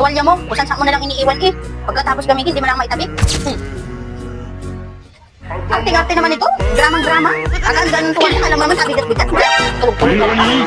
tuwalya mo, kung saan mo na lang iniiwan eh. Pagkatapos gamitin, di mo lang maitabi. Arte-arte naman ito, dramang-drama. Agad-agad ng tuwalya, alam mo naman, kabigat-bigat. Tulog-tulog lang.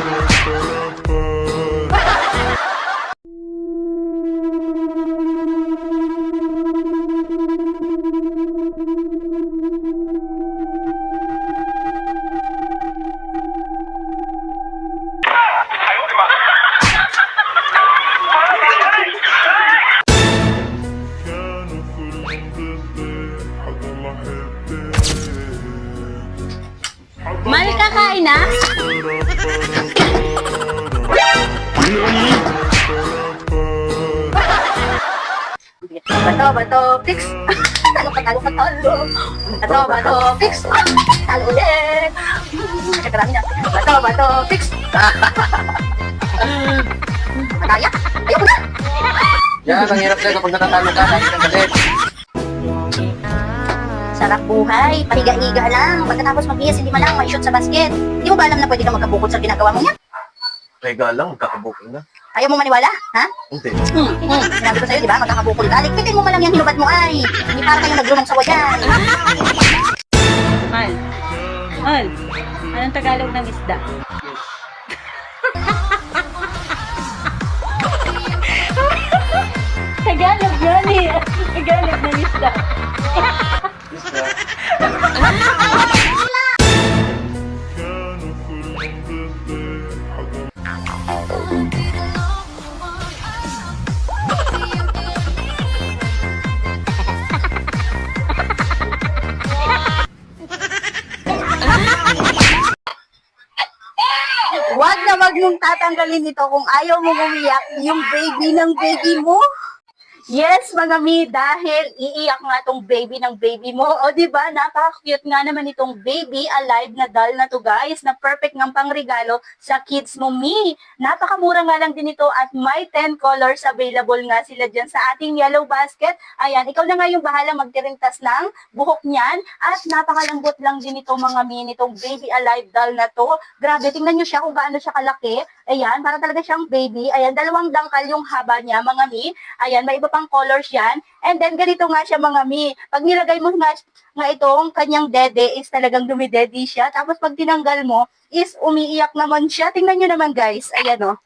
Mal, kakain na? Bato, fix. Talo. Bato, fix. Talo ulit. Karami na. Bato, fix. Madaya. Ayoko na. Yan, ang hirap sa'yo kapag natatalo ka, lagi kang galit. Sarap buhay. Pahiga-higa lang. Pagkatapos mag-iis, hindi man lang may shoot sa basket. Hindi mo ba alam na pwede kang magkabukod sa ginagawa mo yan? Teka lang, magkakabuking na. Ayaw mo maniwala? Ha? Hindi. Sinabi ko sa'yo, di ba? Magkakabukol ka. Likpitin mo man lang yung hinubad mo ay. Hindi para kayong nagrunong sa wayan. Mal. Mal. Anong Tagalog ng isda? Tagalog yan eh. Tagalog ng isda. Wag na wag mong tatanggalin ito kung ayaw mong umiyak yung baby ng baby mo. Yes, mga mi, dahil iiyak nga tong baby ng baby mo. O, di ba? Napaka-cute nga naman itong baby alive na doll na to, guys, na perfect ng pangregalo sa kids mo, mi. Napakamura nga lang din ito at may 10 colors available nga sila dyan sa ating yellow basket. Ayan, ikaw na nga yung bahala magtirintas ng buhok niyan at napakalambot lang din ito, mga mi, nitong baby alive doll na to. Grabe, tingnan nyo siya kung gaano siya kalaki. Ayan, para talaga siyang baby. Ayan, 2 dangkal yung haba niya, mga mi. Ayan, may iba pang colors yan. And then, ganito nga siya, mga mi. Pag nilagay mo nga itong kanyang dede, is talagang dumidede siya. Tapos, pag tinanggal mo, is umiiyak naman siya. Tingnan nyo naman, guys. Ayan, o.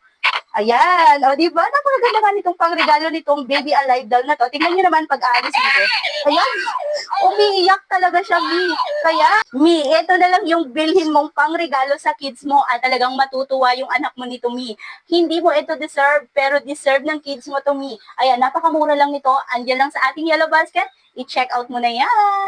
Ayan. O, diba? Napakaganda nga nitong pangregalo nitong baby alive doll na to. Tingnan nyo naman pag-aalis dito. Ayan. Umiiyak talaga siya, mi. Kaya, mi, ito na lang yung bilhin mong pangregalo sa kids mo at talagang matutuwa yung anak mo nito, mi. Hindi mo ito deserve, pero deserve ng kids mo to, mi. Ayan, napakamura lang nito. Andiyan lang sa ating yellow basket. I-check out mo na yan.